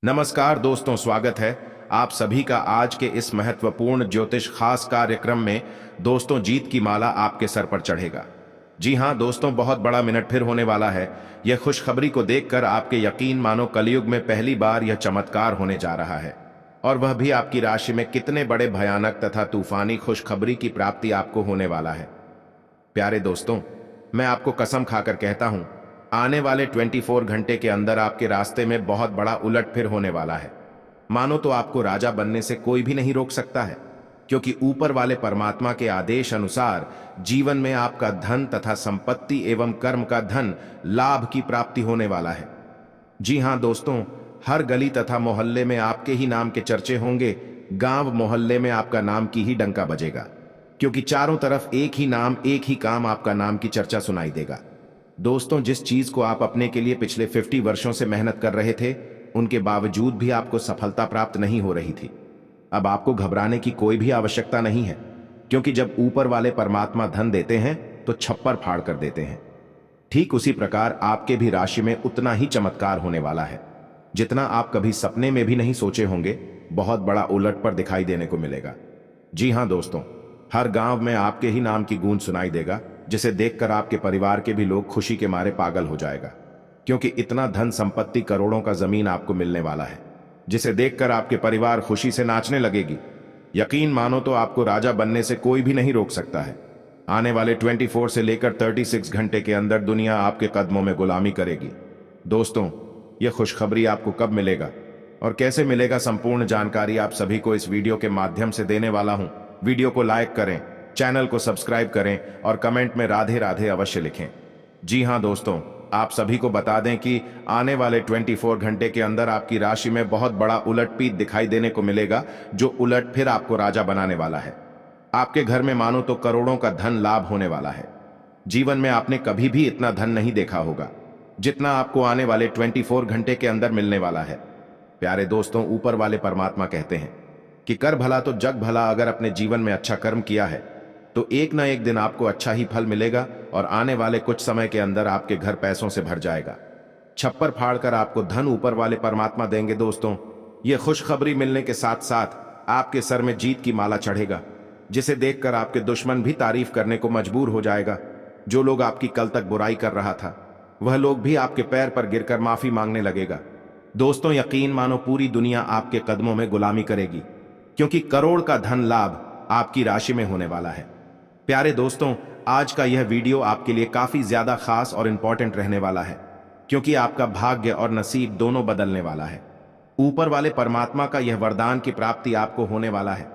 नमस्कार दोस्तों, स्वागत है आप सभी का आज के इस महत्वपूर्ण ज्योतिष खास कार्यक्रम में। दोस्तों, जीत की माला आपके सर पर चढ़ेगा। जी हां दोस्तों, बहुत बड़ा मिनट फिर होने वाला है। यह खुशखबरी को देखकर आपके यकीन मानो कलयुग में पहली बार यह चमत्कार होने जा रहा है, और वह भी आपकी राशि में। कितने बड़े भयानक तथा तूफानी खुशखबरी की प्राप्ति आपको होने वाला है। प्यारे दोस्तों, मैं आपको कसम खाकर कहता हूं, आने वाले 24 घंटे के अंदर आपके रास्ते में बहुत बड़ा उलटफेर होने वाला है। मानो तो आपको राजा बनने से कोई भी नहीं रोक सकता है, क्योंकि ऊपर वाले परमात्मा के आदेश अनुसार जीवन में आपका धन तथा संपत्ति एवं कर्म का धन लाभ की प्राप्ति होने वाला है। जी हां दोस्तों, हर गली तथा मोहल्ले में आपके ही नाम के चर्चे होंगे। गांव मोहल्ले में आपका नाम की ही डंका बजेगा, क्योंकि चारों तरफ एक ही नाम, एक ही काम, आपका नाम की चर्चा सुनाई देगा। दोस्तों, जिस चीज को आप अपने के लिए पिछले 50 वर्षों से मेहनत कर रहे थे, उनके बावजूद भी आपको सफलता प्राप्त नहीं हो रही थी, अब आपको घबराने की कोई भी आवश्यकता नहीं है, क्योंकि जब ऊपर वाले परमात्मा धन देते हैं तो छप्पर फाड़ कर देते हैं। ठीक उसी प्रकार आपके भी राशि में उतना ही चमत्कार होने वाला है, जितना आप कभी सपने में भी नहीं सोचे होंगे। बहुत बड़ा उलट पर दिखाई देने को मिलेगा। जी हां दोस्तों, हर गांव में आपके ही नाम की गूंज सुनाई देगा, जिसे देखकर आपके परिवार के भी लोग खुशी के मारे पागल हो जाएगा, क्योंकि इतना धन संपत्ति, करोड़ों का जमीन आपको मिलने वाला है, जिसे देखकर आपके परिवार खुशी से नाचने लगेगी। यकीन मानो तो आपको राजा बनने से कोई भी नहीं रोक सकता है। आने वाले 24 से लेकर 36 घंटे के अंदर दुनिया आपके कदमों में गुलामी करेगी। दोस्तों, यह खुशखबरी आपको कब मिलेगा और कैसे मिलेगा, संपूर्ण जानकारी आप सभी को इस वीडियो के माध्यम से देने वाला हूं। वीडियो को लाइक करें, चैनल को सब्सक्राइब करें और कमेंट में राधे राधे अवश्य लिखें। जी हां दोस्तों, आप सभी को बता दें कि आने वाले 24 घंटे के अंदर आपकी राशि में बहुत बड़ा उलटपीत दिखाई देने को मिलेगा, जो उलट फिर आपको राजा बनाने वाला है। आपके घर में मानो तो करोड़ों का धन लाभ होने वाला है। जीवन में आपने कभी भी इतना धन नहीं देखा होगा, जितना आपको आने वाले 24 घंटे के अंदर मिलने वाला है। प्यारे दोस्तों, ऊपर वाले परमात्मा कहते हैं कि कर भला तो जग भला। अगर अपने जीवन में अच्छा कर्म किया है तो एक ना एक दिन आपको अच्छा ही फल मिलेगा, और आने वाले कुछ समय के अंदर आपके घर पैसों से भर जाएगा। छप्पर फाड़कर आपको धन ऊपर वाले परमात्मा देंगे। दोस्तों, यह खुशखबरी मिलने के साथ साथ आपके सर में जीत की माला चढ़ेगा, जिसे देखकर आपके दुश्मन भी तारीफ करने को मजबूर हो जाएगा। जो लोग आपकी कल तक बुराई कर रहा था, वह लोग भी आपके पैर पर गिरकर माफी मांगने लगेगा। दोस्तों, यकीन मानो पूरी दुनिया आपके कदमों में गुलामी करेगी, क्योंकि करोड़ का धन लाभ आपकी राशि में होने वाला है। प्यारे दोस्तों, आज का यह वीडियो आपके लिए काफी ज्यादा खास और इंपॉर्टेंट रहने वाला है, क्योंकि आपका भाग्य और नसीब दोनों बदलने वाला है। ऊपर वाले परमात्मा का यह वरदान की प्राप्ति आपको होने वाला है।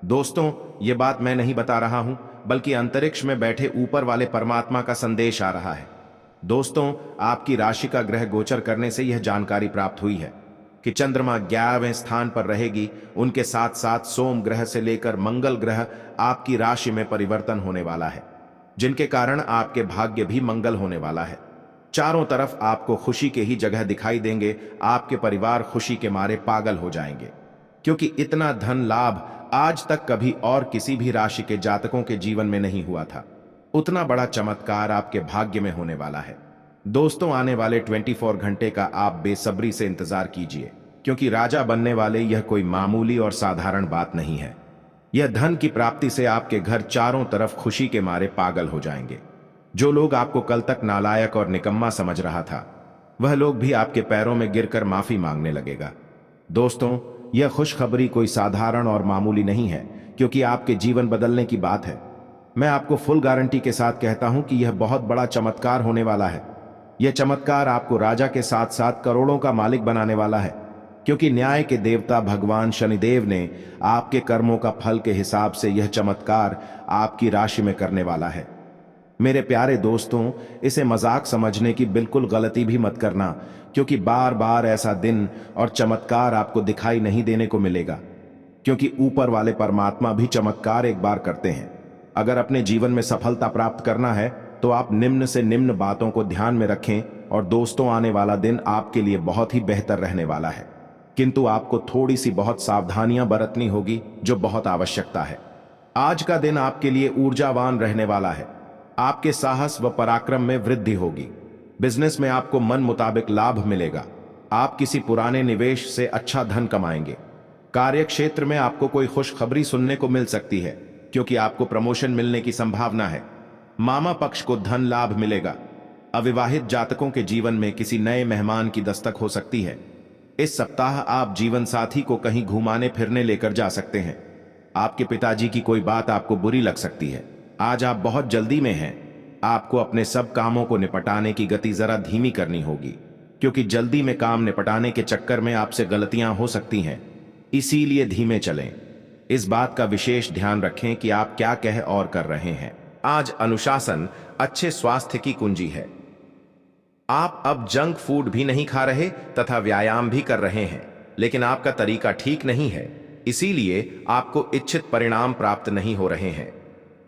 दोस्तों, यह बात मैं नहीं बता रहा हूं, बल्कि अंतरिक्ष में बैठे ऊपर वाले परमात्मा का संदेश आ रहा है। दोस्तों, आपकी राशि का ग्रह गोचर करने से यह जानकारी प्राप्त हुई है कि चंद्रमा 11वें स्थान पर रहेगी। उनके साथ साथ सोम ग्रह से लेकर मंगल ग्रह आपकी राशि में परिवर्तन होने वाला है, जिनके कारण आपके भाग्य भी मंगल होने वाला है। चारों तरफ आपको खुशी के ही जगह दिखाई देंगे। आपके परिवार खुशी के मारे पागल हो जाएंगे, क्योंकि इतना धन लाभ आज तक कभी और किसी भी राशि के जातकों के जीवन में नहीं हुआ था। उतना बड़ा चमत्कार आपके भाग्य में होने वाला है। दोस्तों, आने वाले 24 घंटे का आप बेसब्री से इंतजार कीजिए, क्योंकि राजा बनने वाले यह कोई मामूली और साधारण बात नहीं है। यह धन की प्राप्ति से आपके घर चारों तरफ खुशी के मारे पागल हो जाएंगे। जो लोग आपको कल तक नालायक और निकम्मा समझ रहा था, वह लोग भी आपके पैरों में गिरकर माफी मांगने लगेगा। दोस्तों, यह खुशखबरी कोई साधारण और मामूली नहीं है, क्योंकि आपके जीवन बदलने की बात है। मैं आपको फुल गारंटी के साथ कहता हूं कि यह बहुत बड़ा चमत्कार होने वाला है। यह चमत्कार आपको राजा के साथ साथ करोड़ों का मालिक बनाने वाला है, क्योंकि न्याय के देवता भगवान शनिदेव ने आपके कर्मों का फल के हिसाब से यह चमत्कार आपकी राशि में करने वाला है। मेरे प्यारे दोस्तों, इसे मजाक समझने की बिल्कुल गलती भी मत करना, क्योंकि बार बार ऐसा दिन और चमत्कार आपको दिखाई नहीं देने को मिलेगा, क्योंकि ऊपर वाले परमात्मा भी चमत्कार एक बार करते हैं। अगर अपने जीवन में सफलता प्राप्त करना है तो आप निम्न से निम्न बातों को ध्यान में रखें। और दोस्तों, आने वाला दिन आपके लिए बहुत ही बेहतर रहने वाला है, किंतु आपको थोड़ी सी बहुत सावधानियां बरतनी होगी, जो बहुत आवश्यकता है। आज का दिन आपके लिए ऊर्जावान रहने वाला है। आपके साहस व पराक्रम में वृद्धि होगी। बिजनेस में आपको मन मुताबिक लाभ मिलेगा। आप किसी पुराने निवेश से अच्छा धन कमाएंगे। कार्य क्षेत्र में आपको कोई खुशखबरी सुनने को मिल सकती है, क्योंकि आपको प्रमोशन मिलने की संभावना है। मामा पक्ष को धन लाभ मिलेगा। अविवाहित जातकों के जीवन में किसी नए मेहमान की दस्तक हो सकती है। इस सप्ताह आप जीवन साथी को कहीं घुमाने फिरने लेकर जा सकते हैं। आपके पिताजी की कोई बात आपको बुरी लग सकती है। आज आप बहुत जल्दी में हैं। आपको अपने सब कामों को निपटाने की गति जरा धीमी करनी होगी, क्योंकि जल्दी में काम निपटाने के चक्कर में आपसे गलतियां हो सकती हैं। इसीलिए धीमे चलें। इस बात का विशेष ध्यान रखें कि आप क्या कह और कर रहे हैं। आज अनुशासन अच्छे स्वास्थ्य की कुंजी है। आप अब जंक फूड भी नहीं खा रहे तथा व्यायाम भी कर रहे हैं, लेकिन आपका तरीका ठीक नहीं है, इसीलिए आपको इच्छित परिणाम प्राप्त नहीं हो रहे हैं।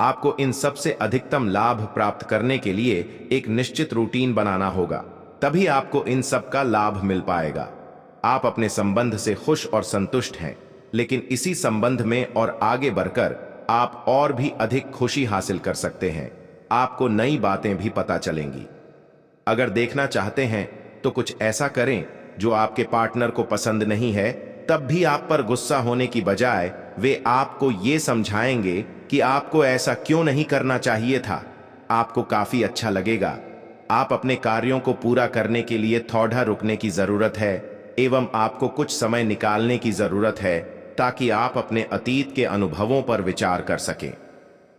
आपको इन सब से अधिकतम लाभ प्राप्त करने के लिए एक निश्चित रूटीन बनाना होगा, तभी आपको इन सब का लाभ मिल पाएगा। आप अपने संबंध से खुश और संतुष्ट हैं, लेकिन इसी संबंध में और आगे बढ़कर आप और भी अधिक खुशी हासिल कर सकते हैं। आपको नई बातें भी पता चलेंगी। अगर देखना चाहते हैं तो कुछ ऐसा करें जो आपके पार्टनर को पसंद नहीं है, तब भी आप पर गुस्सा होने की बजाय वे आपको ये समझाएंगे कि आपको ऐसा क्यों नहीं करना चाहिए था। आपको काफी अच्छा लगेगा। आप अपने कार्यों को पूरा करने के लिए थोड़ा रुकने की जरूरत है एवं आपको कुछ समय निकालने की जरूरत है, ताकि आप अपने अतीत के अनुभवों पर विचार कर सकें।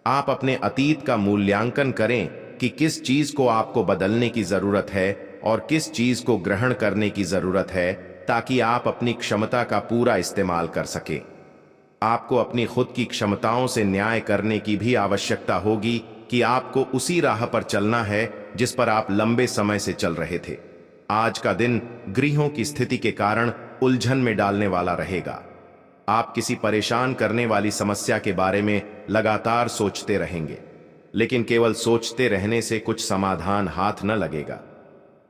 आप अपने अतीत का मूल्यांकन करें कि किस चीज को आपको बदलने की जरूरत है और किस चीज को ग्रहण करने की जरूरत है, ताकि आप अपनी क्षमता का पूरा इस्तेमाल कर सकें। आपको अपनी खुद की क्षमताओं से न्याय करने की भी आवश्यकता होगी कि आपको उसी राह पर चलना है जिस पर आप लंबे समय से चल रहे थे। आज का दिन गृहों की स्थिति के कारण उलझन में डालने वाला रहेगा। आप किसी परेशान करने वाली समस्या के बारे में लगातार सोचते रहेंगे, लेकिन केवल सोचते रहने से कुछ समाधान हाथ न लगेगा।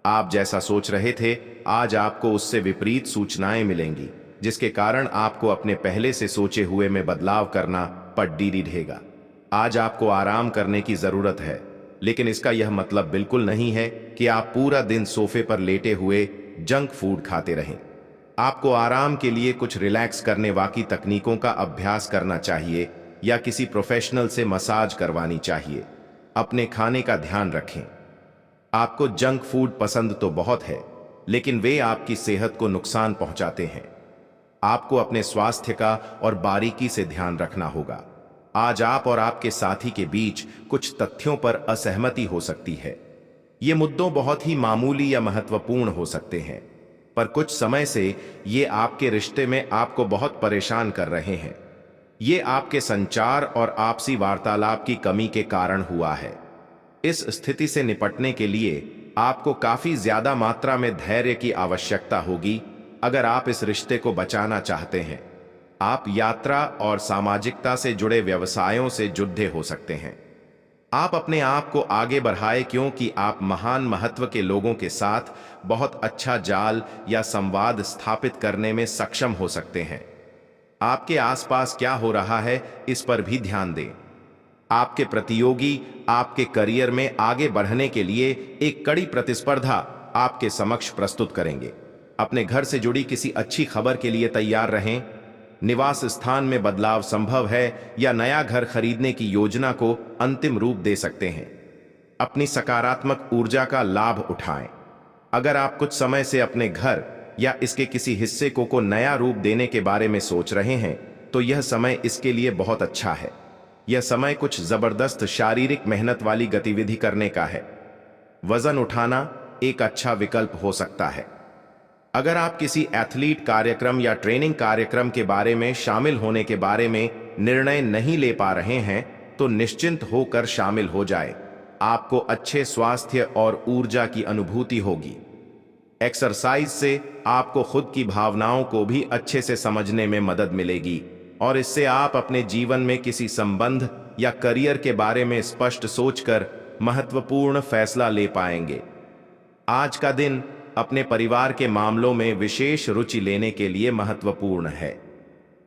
आप जैसा सोच रहे थे, आज आपको उससे विपरीत सूचनाएं मिलेंगी, जिसके कारण आपको अपने पहले से सोचे हुए में बदलाव करना पड़ रहेगा। आज आपको आराम करने की जरूरत है, लेकिन इसका यह मतलब बिल्कुल नहीं है कि आप पूरा दिन सोफे पर लेटे हुए जंक फूड खाते रहें। आपको आराम के लिए कुछ रिलैक्स करने वाली तकनीकों का अभ्यास करना चाहिए या किसी प्रोफेशनल से मसाज करवानी चाहिए। अपने खाने का ध्यान रखें। आपको जंक फूड पसंद तो बहुत है, लेकिन वे आपकी सेहत को नुकसान पहुंचाते हैं। आपको अपने स्वास्थ्य का और बारीकी से ध्यान रखना होगा। आज आप और आपके साथी के बीच कुछ तथ्यों पर असहमति हो सकती है। ये मुद्दों बहुत ही मामूली या महत्वपूर्ण हो सकते हैं, पर कुछ समय से ये आपके रिश्ते में आपको बहुत परेशान कर रहे हैं। ये आपके संचार और आपसी वार्तालाप की कमी के कारण हुआ है। इस स्थिति से निपटने के लिए आपको काफी ज्यादा मात्रा में धैर्य की आवश्यकता होगी अगर आप इस रिश्ते को बचाना चाहते हैं। आप यात्रा और सामाजिकता से जुड़े व्यवसायों से जुड़े हो सकते हैं। आप अपने आप को आगे बढ़ाएं, क्योंकि आप महान महत्व के लोगों के साथ बहुत अच्छा जाल या संवाद स्थापित करने में सक्षम हो सकते हैं। आपके आसपास क्या हो रहा है, इस पर भी ध्यान दें। आपके प्रतियोगी आपके करियर में आगे बढ़ने के लिए एक कड़ी प्रतिस्पर्धा आपके समक्ष प्रस्तुत करेंगे। अपने घर से जुड़ी किसी अच्छी खबर के लिए तैयार रहें। निवास स्थान में बदलाव संभव है या नया घर खरीदने की योजना को अंतिम रूप दे सकते हैं। अपनी सकारात्मक ऊर्जा का लाभ उठाएं। अगर आप कुछ समय से अपने घर या इसके किसी हिस्से को नया रूप देने के बारे में सोच रहे हैं, तो यह समय इसके लिए बहुत अच्छा है। यह समय कुछ जबरदस्त शारीरिक मेहनत वाली गतिविधि करने का है। वजन उठाना एक अच्छा विकल्प हो सकता है। अगर आप किसी एथलीट कार्यक्रम या ट्रेनिंग कार्यक्रम के बारे में शामिल होने के बारे में निर्णय नहीं ले पा रहे हैं, तो निश्चिंत होकर शामिल हो जाए। आपको अच्छे स्वास्थ्य और ऊर्जा की अनुभूति होगी। एक्सरसाइज से आपको खुद की भावनाओं को भी अच्छे से समझने में मदद मिलेगी और इससे आप अपने जीवन में किसी संबंध या करियर के बारे में स्पष्ट सोचकर महत्वपूर्ण फैसला ले पाएंगे। आज का दिन अपने परिवार के मामलों में विशेष रुचि लेने के लिए महत्वपूर्ण है।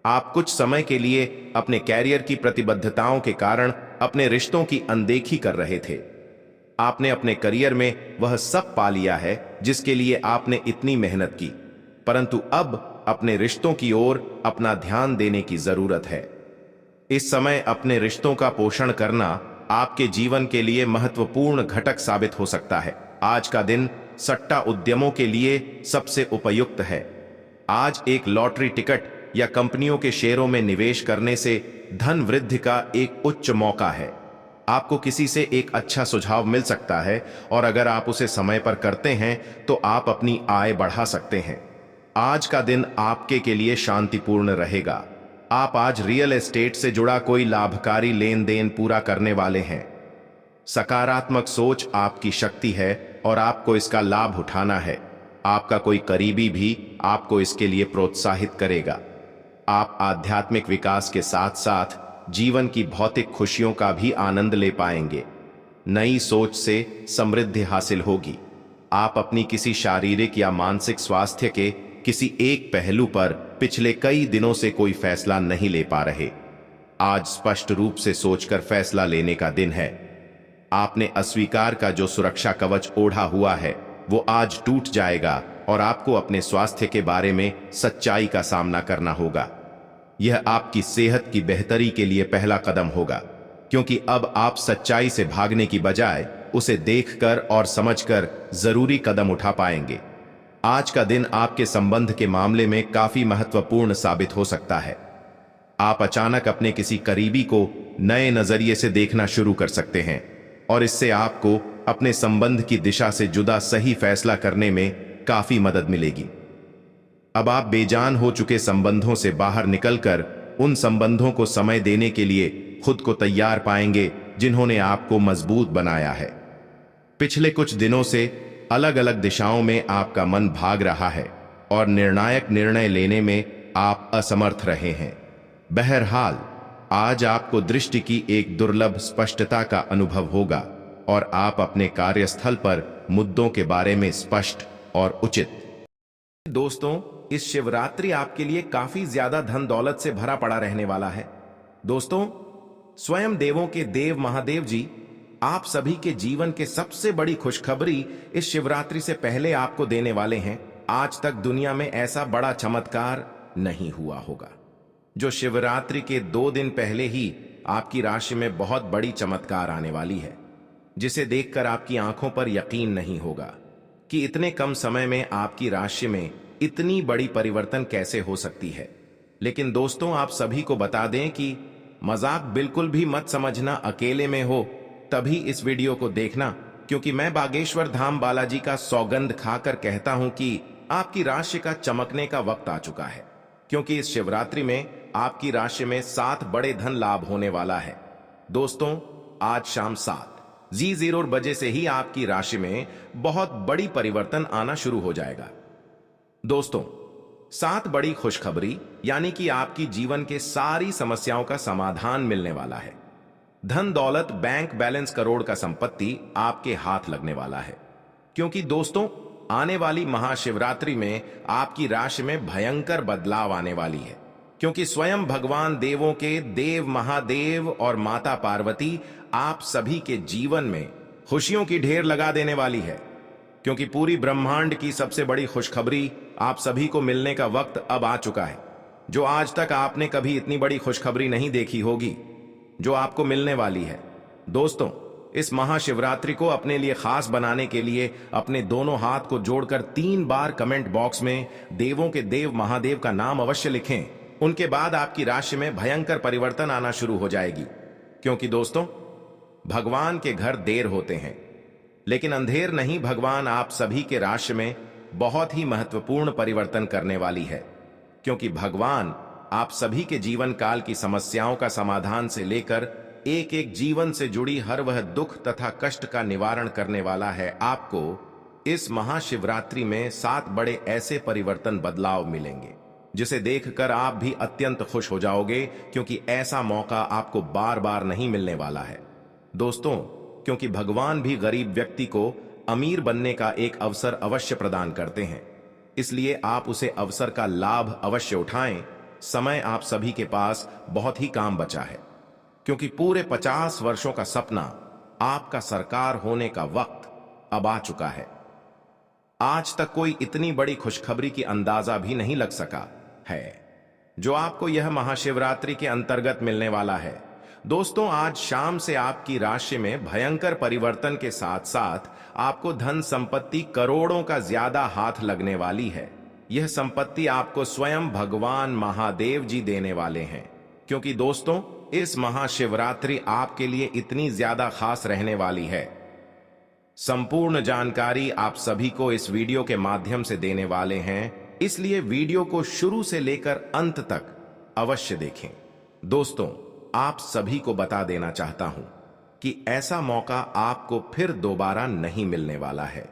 आप कुछ समय के लिए अपने कैरियर की प्रतिबद्धताओं के कारण अपने रिश्तों की अनदेखी कर रहे थे। आपने अपने करियर में वह सब पा लिया है जिसके लिए आपने इतनी मेहनत की। परंतु अब अपने रिश्तों की ओर अपना ध्यान देने की जरूरत है। इस समय अपने रिश्तों का पोषण करना आपके जीवन के लिए महत्वपूर्ण घटक साबित हो सकता है। आज का दिन सट्टा उद्यमों के लिए सबसे उपयुक्त है। आज एक लॉटरी टिकट या कंपनियों के शेयरों में निवेश करने से धन वृद्धि का एक उच्च मौका है। आपको किसी से एक अच्छा सुझाव मिल सकता है और अगर आप उसे समय पर करते हैं तो आप अपनी आय बढ़ा सकते हैं। आज का दिन आपके के लिए शांतिपूर्ण रहेगा। आप आज रियल एस्टेट से जुड़ा कोई लाभकारी लेन देन पूरा करने वाले हैं। सकारात्मक सोच आपकी शक्ति है और आपको इसका लाभ उठाना है। आपका कोई करीबी भी आपको इसके लिए प्रोत्साहित करेगा। आप आध्यात्मिक विकास के साथ साथ जीवन की भौतिक खुशियों का भी आनंद ले पाएंगे। नई सोच से समृद्धि हासिल होगी। आप अपनी किसी शारीरिक या मानसिक स्वास्थ्य के किसी एक पहलू पर पिछले कई दिनों से कोई फैसला नहीं ले पा रहे। आज स्पष्ट रूप से सोचकर फैसला लेने का दिन है। आपने अस्वीकार का जो सुरक्षा कवच ओढ़ा हुआ है वो आज टूट जाएगा और आपको अपने स्वास्थ्य के बारे में सच्चाई का सामना करना होगा। यह आपकी सेहत की बेहतरी के लिए पहला कदम होगा, क्योंकि अब आप सच्चाई से भागने की बजाय उसे देखकर और समझकर जरूरी कदम उठा पाएंगे। आज का दिन आपके संबंध के मामले में काफी महत्वपूर्ण साबित हो सकता है। आप अचानक अपने किसी करीबी को नए नजरिए से देखना शुरू कर सकते हैं और इससे आपको अपने संबंध की दिशा से जुदा सही फैसला करने में काफी मदद मिलेगी। अब आप बेजान हो चुके संबंधों से बाहर निकलकर उन संबंधों को समय देने के लिए खुद को तैयार पाएंगे जिन्होंने आपको मजबूत बनाया है। पिछले कुछ दिनों से अलग अलग दिशाओं में आपका मन भाग रहा है और निर्णायक निर्णय लेने में आप असमर्थ रहे हैं। बहरहाल आज आपको दृष्टि की एक दुर्लभ स्पष्टता का अनुभव होगा और आप अपने कार्यस्थल पर मुद्दों के बारे में स्पष्ट और उचित। दोस्तों, इस शिवरात्रि आपके लिए काफी ज्यादा धन दौलत से भरा पड़ा रहने वाला है। दोस्तों, स्वयं देवों के देव महादेव जी आप सभी के जीवन के सबसे बड़ी खुशखबरी इस शिवरात्रि से पहले आपको देने वाले हैं। आज तक दुनिया में ऐसा बड़ा चमत्कार नहीं हुआ होगा जो शिवरात्रि के 2 दिन पहले ही आपकी राशि में बहुत बड़ी चमत्कार आने वाली है, जिसे देखकर आपकी आंखों पर यकीन नहीं होगा कि इतने कम समय में आपकी राशि में इतनी बड़ी परिवर्तन कैसे हो सकती है। लेकिन दोस्तों, आप सभी को बता दें कि मजाक बिल्कुल भी मत समझना। अकेले में हो तभी इस वीडियो को देखना, क्योंकि मैं बागेश्वर धाम बालाजी का सौगंध खाकर कहता हूं कि आपकी राशि का चमकने का वक्त आ चुका है, क्योंकि इस शिवरात्रि में आपकी राशि में 7 बड़े धन लाभ होने वाला है। दोस्तों, आज शाम 7:00 बजे से ही आपकी राशि में बहुत बड़ी परिवर्तन आना शुरू हो जाएगा। दोस्तों, 7 बड़ी खुशखबरी यानी कि आपकी जीवन के सारी समस्याओं का समाधान मिलने वाला है। धन दौलत, बैंक बैलेंस, करोड़ का संपत्ति आपके हाथ लगने वाला है, क्योंकि दोस्तों आने वाली महाशिवरात्रि में आपकी राशि में भयंकर बदलाव आने वाली है, क्योंकि स्वयं भगवान देवों के देव महादेव और माता पार्वती आप सभी के जीवन में खुशियों की ढेर लगा देने वाली है, क्योंकि पूरी ब्रह्मांड की सबसे बड़ी खुशखबरी आप सभी को मिलने का वक्त अब आ चुका है। जो आज तक आपने कभी इतनी बड़ी खुशखबरी नहीं देखी होगी जो आपको मिलने वाली है। दोस्तों, इस महाशिवरात्रि को अपने लिए खास बनाने के लिए अपने दोनों हाथ को जोड़कर 3 बार कमेंट बॉक्स में देवों के देव महादेव का नाम अवश्य लिखें। उनके बाद आपकी राशि में भयंकर परिवर्तन आना शुरू हो जाएगी, क्योंकि दोस्तों भगवान के घर देर होते हैं लेकिन अंधेर नहीं। भगवान आप सभी के राशि में बहुत ही महत्वपूर्ण परिवर्तन करने वाली है, क्योंकि भगवान आप सभी के जीवन काल की समस्याओं का समाधान से लेकर एक एक जीवन से जुड़ी हर वह दुख तथा कष्ट का निवारण करने वाला है। आपको इस महाशिवरात्रि में 7 बड़े ऐसे परिवर्तन बदलाव मिलेंगे जिसे देखकर आप भी अत्यंत खुश हो जाओगे, क्योंकि ऐसा मौका आपको बार बार नहीं मिलने वाला है। दोस्तों, क्योंकि भगवान भी गरीब व्यक्ति को अमीर बनने का एक अवसर अवश्य प्रदान करते हैं, इसलिए आप उसे अवसर का लाभ अवश्य उठाएं। समय आप सभी के पास बहुत ही काम बचा है, क्योंकि पूरे 50 वर्षों का सपना आपका सरकार होने का वक्त अब आ चुका है। आज तक कोई इतनी बड़ी खुशखबरी की अंदाजा भी नहीं लग सका है जो आपको यह महाशिवरात्रि के अंतर्गत मिलने वाला है। दोस्तों, आज शाम से आपकी राशि में भयंकर परिवर्तन के साथ साथ आपको धन संपत्ति करोड़ों का ज्यादा हाथ लगने वाली है। यह संपत्ति आपको स्वयं भगवान महादेव जी देने वाले हैं, क्योंकि दोस्तों इस महाशिवरात्रि आपके लिए इतनी ज्यादा खास रहने वाली है। संपूर्ण जानकारी आप सभी को इस वीडियो के माध्यम से देने वाले हैं, इसलिए वीडियो को शुरू से लेकर अंत तक अवश्य देखें। दोस्तों, आप सभी को बता देना चाहता हूं कि ऐसा मौका आपको फिर दोबारा नहीं मिलने वाला है।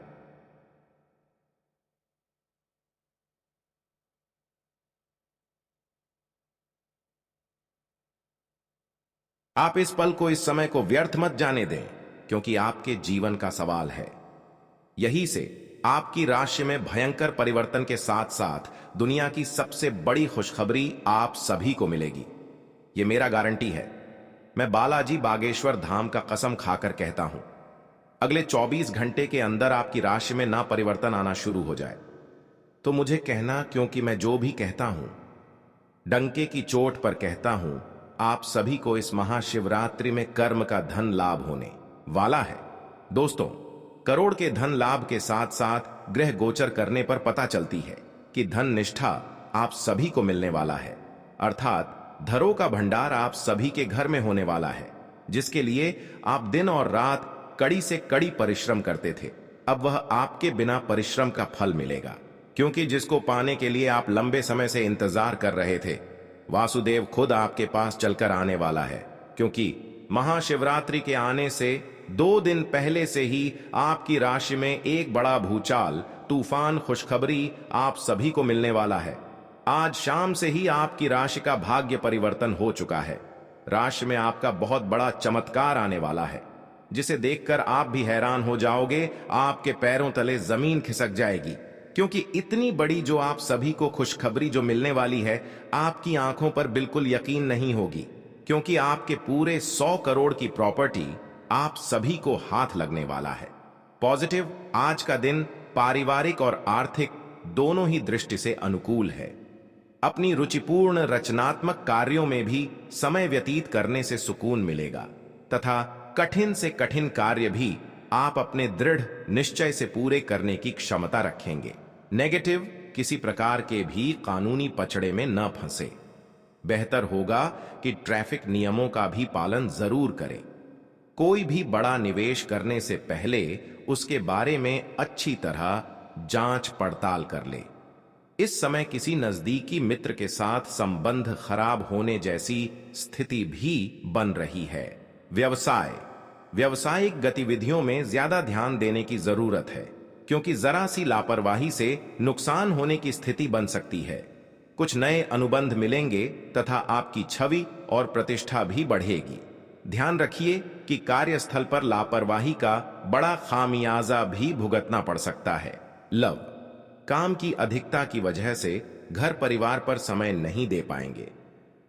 आप इस पल को, इस समय को व्यर्थ मत जाने दें, क्योंकि आपके जीवन का सवाल है। यही से आपकी राशि में भयंकर परिवर्तन के साथ साथ दुनिया की सबसे बड़ी खुशखबरी आप सभी को मिलेगी। यह मेरा गारंटी है। मैं बालाजी बागेश्वर धाम का कसम खाकर कहता हूं, अगले 24 घंटे के अंदर आपकी राशि में ना परिवर्तन आना शुरू हो जाए तो मुझे कहना, क्योंकि मैं जो भी कहता हूं डंके की चोट पर कहता हूं। आप सभी को इस महाशिवरात्रि में कर्म का धन लाभ होने वाला है। दोस्तों, करोड़ के धन लाभ के साथ साथ ग्रह गोचर करने पर पता चलती है कि धन निष्ठा आप सभी को मिलने वाला है, अर्थात धरों का भंडार आप सभी के घर में होने वाला है, जिसके लिए आप दिन और रात कड़ी से कड़ी परिश्रम करते थे। अब वह आपके बिना परिश्रम का फल मिलेगा, क्योंकि जिसको पाने के लिए आप लंबे समय से इंतजार कर रहे थे, वासुदेव खुद आपके पास चलकर आने वाला है। क्योंकि महाशिवरात्रि के आने से 2 दिन पहले से ही आपकी राशि में एक बड़ा भूचाल, तूफान, खुशखबरी आप सभी को मिलने वाला है। आज शाम से ही आपकी राशि का भाग्य परिवर्तन हो चुका है। राशि में आपका बहुत बड़ा चमत्कार आने वाला है, जिसे देखकर आप भी हैरान हो जाओगे। आपके पैरों तले जमीन खिसक जाएगी, क्योंकि इतनी बड़ी जो आप सभी को खुशखबरी जो मिलने वाली है, आपकी आंखों पर बिल्कुल यकीन नहीं होगी, क्योंकि आपके पूरे 100 करोड़ की प्रॉपर्टी आप सभी को हाथ लगने वाला है। पॉजिटिव, आज का दिन पारिवारिक और आर्थिक दोनों ही दृष्टि से अनुकूल है। अपनी रुचिपूर्ण रचनात्मक कार्यों में भी समय व्यतीत करने से सुकून मिलेगा तथा कठिन से कठिन कार्य भी आप अपने दृढ़ निश्चय से पूरे करने की क्षमता रखेंगे। नेगेटिव, किसी प्रकार के भी कानूनी पचड़े में न फंसे। बेहतर होगा कि ट्रैफिक नियमों का भी पालन जरूर करें। कोई भी बड़ा निवेश करने से पहले उसके बारे में अच्छी तरह जांच पड़ताल कर ले। इस समय किसी नजदीकी मित्र के साथ संबंध खराब होने जैसी स्थिति भी बन रही है। व्यवसाय, व्यावसायिक गतिविधियों में ज्यादा ध्यान देने की जरूरत है, क्योंकि जरा सी लापरवाही से नुकसान होने की स्थिति बन सकती है। कुछ नए अनुबंध मिलेंगे तथा आपकी छवि और प्रतिष्ठा भी बढ़ेगी। ध्यान रखिए कि कार्यस्थल पर लापरवाही का बड़ा खामियाजा भी भुगतना पड़ सकता है। लव, काम की अधिकता की वजह से घर परिवार पर समय नहीं दे पाएंगे,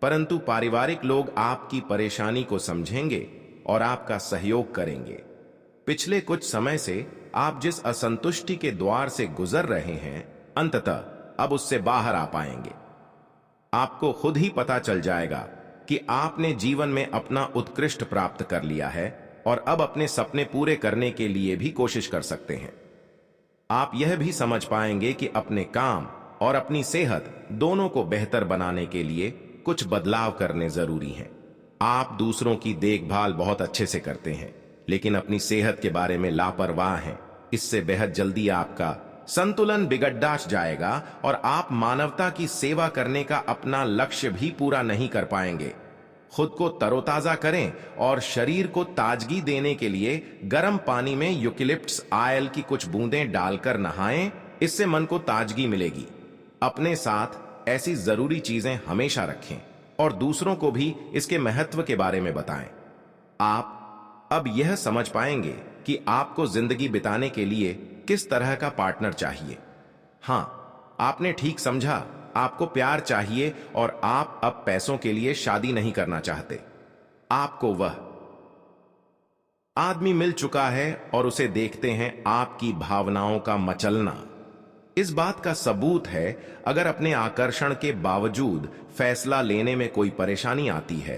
परंतु पारिवारिक लोग आपकी परेशानी को समझेंगे और आपका सहयोग करेंगे। पिछले कुछ समय से आप जिस असंतुष्टि के द्वार से गुजर रहे हैं, अंततः अब उससे बाहर आ पाएंगे। आपको खुद ही पता चल जाएगा कि आपने जीवन में अपना उत्कृष्ट प्राप्त कर लिया है और अब अपने सपने पूरे करने के लिए भी कोशिश कर सकते हैं। आप यह भी समझ पाएंगे कि अपने काम और अपनी सेहत दोनों को बेहतर बनाने के लिए कुछ बदलाव करने जरूरी हैं। आप दूसरों की देखभाल बहुत अच्छे से करते हैं, लेकिन अपनी सेहत के बारे में लापरवाह हैं। इससे बेहद जल्दी आपका संतुलन बिगड़ जाएगा और आप मानवता की सेवा करने का अपना लक्ष्य भी पूरा नहीं कर पाएंगे। खुद को तरोताजा करें और शरीर को ताजगी देने के लिए गर्म पानी में यूकेलिप्टस ऑयल की कुछ बूंदें डालकर नहाएं। इससे मन को ताजगी मिलेगी। अपने साथ ऐसी जरूरी चीजें हमेशा रखें और दूसरों को भी इसके महत्व के बारे में बताएं। आप अब यह समझ पाएंगे कि आपको जिंदगी बिताने के लिए किस तरह का पार्टनर चाहिए। हां, आपने ठीक समझा, आपको प्यार चाहिए और आप अब पैसों के लिए शादी नहीं करना चाहते। आपको वह आदमी मिल चुका है और उसे देखते हैं आपकी भावनाओं का मचलना। इस बात का सबूत है, अगर अपने आकर्षण के बावजूद फैसला लेने में कोई परेशानी आती है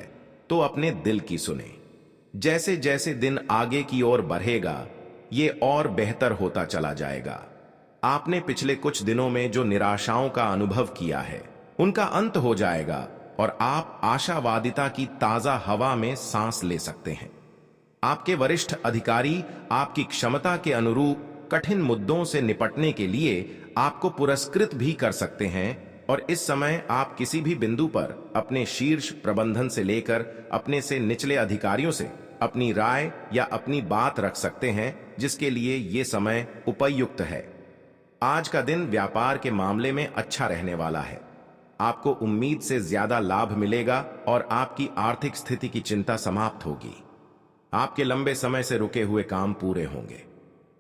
तो अपने दिल की सुने। जैसे जैसे दिन आगे की ओर बढ़ेगा ये और बेहतर होता चला जाएगा। आपने पिछले कुछ दिनों में जो निराशाओं का अनुभव किया है उनका अंत हो जाएगा और आप आशावादिता की ताजा हवा में सांस ले सकते हैं। आपके वरिष्ठ अधिकारी आपकी क्षमता के अनुरूप कठिन मुद्दों से निपटने के लिए आपको पुरस्कृत भी कर सकते हैं और इस समय आप किसी भी बिंदु पर अपने शीर्ष प्रबंधन से लेकर अपने से निचले अधिकारियों से अपनी राय या अपनी बात रख सकते हैं, जिसके लिए ये समय उपयुक्त है। आज का दिन व्यापार के मामले में अच्छा रहने वाला है। आपको उम्मीद से ज्यादा लाभ मिलेगा और आपकी आर्थिक स्थिति की चिंता समाप्त होगी। आपके लंबे समय से रुके हुए काम पूरे होंगे।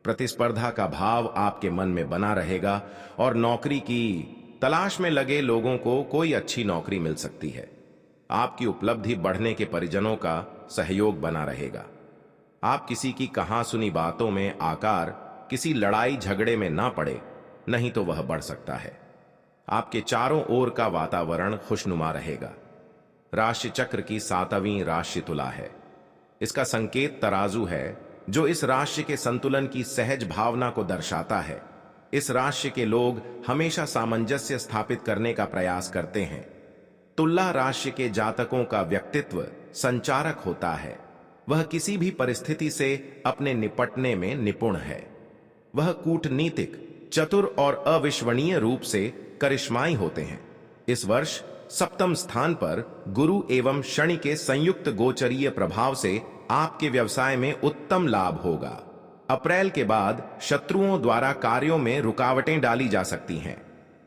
प्रतिस्पर्धा का भाव आपके मन में बना रहेगा और नौकरी की तलाश में लगे लोगों को कोई अच्छी नौकरी मिल सकती है। आपकी उपलब्धि बढ़ने के परिजनों का सहयोग बना रहेगा। आप किसी की कहा सुनी बातों में आकर किसी लड़ाई झगड़े में ना पड़े, नहीं तो वह बढ़ सकता है। आपके चारों ओर का वातावरण खुशनुमा रहेगा। राशि चक्र की 7वीं राशि तुला है। इसका संकेत तराजू है, जो इस राशि के संतुलन की सहज भावना को दर्शाता है। इस राशि के लोग हमेशा सामंजस्य स्थापित करने का प्रयास करते हैं। तुला राशि के जातकों का व्यक्तित्व संचारक होता है। वह किसी भी परिस्थिति से अपने निपटने में निपुण है। वह कूटनीतिक, चतुर और अविश्वसनीय रूप से करिश्माई होते हैं। इस वर्ष सप्तम स्थान पर गुरु एवं शनि के संयुक्त गोचरीय प्रभाव से आपके व्यवसाय में उत्तम लाभ होगा। अप्रैल के बाद शत्रुओं द्वारा कार्यों में रुकावटें डाली जा सकती हैं,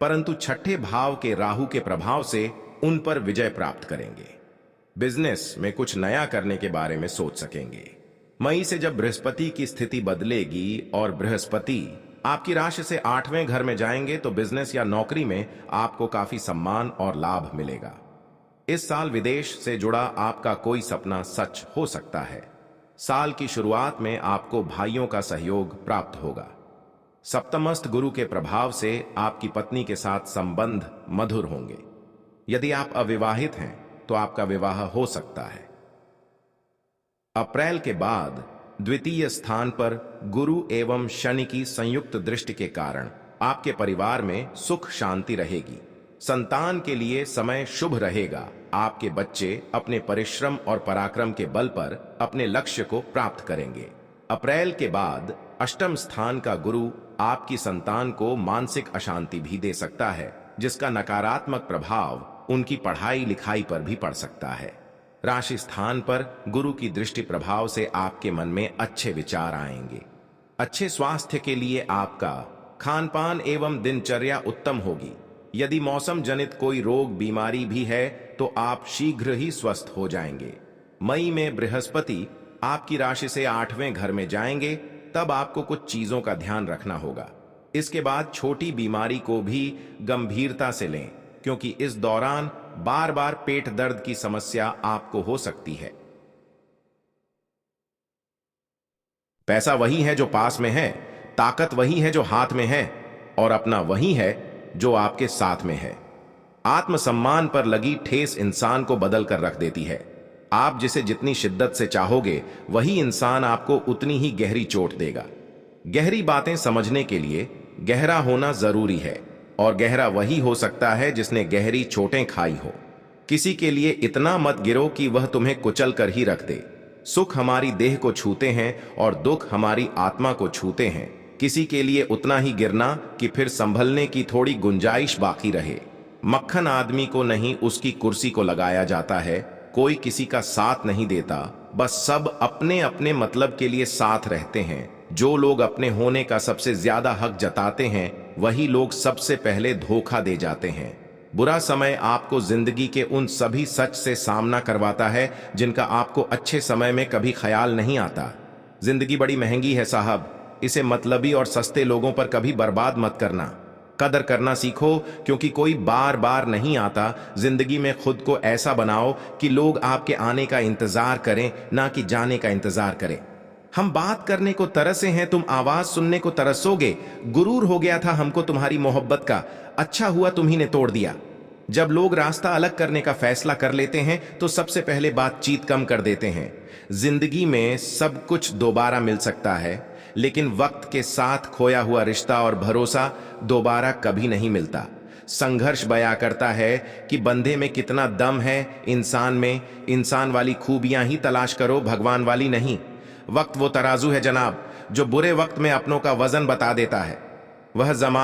परंतु छठे भाव के राहु के प्रभाव से उन पर विजय प्राप्त करेंगे। बिजनेस में कुछ नया करने के बारे में सोच सकेंगे। मई से जब बृहस्पति की स्थिति बदलेगी और बृहस्पति आपकी राशि से 8वें घर में जाएंगे तो बिजनेस या नौकरी में आपको काफी सम्मान और लाभ मिलेगा। इस साल विदेश से जुड़ा आपका कोई सपना सच हो सकता है। साल की शुरुआत में आपको भाइयों का सहयोग प्राप्त होगा। सप्तमस्थ गुरु के प्रभाव से आपकी पत्नी के साथ संबंध मधुर होंगे। यदि आप अविवाहित हैं तो आपका विवाह हो सकता है। अप्रैल के बाद द्वितीय स्थान पर गुरु एवं शनि की संयुक्त दृष्टि के कारण आपके परिवार में सुख शांति रहेगी। संतान के लिए समय शुभ रहेगा। आपके बच्चे अपने परिश्रम और पराक्रम के बल पर अपने लक्ष्य को प्राप्त करेंगे। अप्रैल के बाद अष्टम स्थान का गुरु आपकी संतान को मानसिक अशांति भी दे सकता है, जिसका नकारात्मक प्रभाव उनकी पढ़ाई लिखाई पर भी पड़ सकता है। राशि स्थान पर गुरु की दृष्टि प्रभाव से आपके मन में अच्छे विचार आएंगे। अच्छे स्वास्थ्य के लिए आपका खान पान एवं दिनचर्या उत्तम होगी। यदि मौसम जनित कोई रोग बीमारी भी है तो आप शीघ्र ही स्वस्थ हो जाएंगे। मई में बृहस्पति आपकी राशि से 8वें घर में जाएंगे, तब आपको कुछ चीजों का ध्यान रखना होगा। इसके बाद छोटी बीमारी को भी गंभीरता से लें, क्योंकि इस दौरान बार बार पेट दर्द की समस्या आपको हो सकती है। पैसा वही है जो पास में है, ताकत वही है जो हाथ में है, और अपना वही है जो आपके साथ में है। आत्मसम्मान पर लगी ठेस इंसान को बदल कर रख देती है। आप जिसे जितनी शिद्दत से चाहोगे वही इंसान आपको उतनी ही गहरी चोट देगा। गहरी बातें समझने के लिए गहरा होना जरूरी है, और गहरा वही हो सकता है जिसने गहरी चोटें खाई हो। किसी के लिए इतना मत गिरो कि वह तुम्हें कुचल कर ही रख दे। सुख हमारी देह को छूते हैं और दुख हमारी आत्मा को छूते हैं। किसी के लिए उतना ही गिरना कि फिर संभलने की थोड़ी गुंजाइश बाकी रहे। मक्खन आदमी को नहीं, उसकी कुर्सी को लगाया जाता है। कोई किसी का साथ नहीं देता, बस सब अपने अपने मतलब के लिए साथ रहते हैं। जो लोग अपने होने का सबसे ज्यादा हक जताते हैं वही लोग सबसे पहले धोखा दे जाते हैं। बुरा समय आपको जिंदगी के उन सभी सच से सामना करवाता है जिनका आपको अच्छे समय में कभी ख्याल नहीं आता। जिंदगी बड़ी महंगी है साहब, इसे मतलबी और सस्ते लोगों पर कभी बर्बाद मत करना। कदर करना सीखो, क्योंकि कोई बार बार नहीं आता। जिंदगी में खुद को ऐसा बनाओ कि लोग आपके आने का इंतजार करें, ना कि जाने का इंतजार करें। हम बात करने को तरसे हैं, तुम आवाज सुनने को तरसोगे। गुरूर हो गया था हमको तुम्हारी मोहब्बत का, अच्छा हुआ तुम्ही ने तोड़ दिया। जब लोग रास्ता अलग करने का फैसला कर लेते हैं तो सबसे पहले बातचीत कम कर देते हैं। जिंदगी में सब कुछ दोबारा मिल सकता है, लेकिन वक्त के साथ खोया हुआ रिश्ता और भरोसा दोबारा कभी नहीं मिलता। संघर्ष बयां करता है कि बंदे में कितना दम है, इंसान में। इंसान वाली खूबियां ही तलाश करो, भगवान वाली नहीं। वक्त वो तराजू है जनाब, जो बुरे वक्त में अपनों का वजन बता देता है। वह जमाना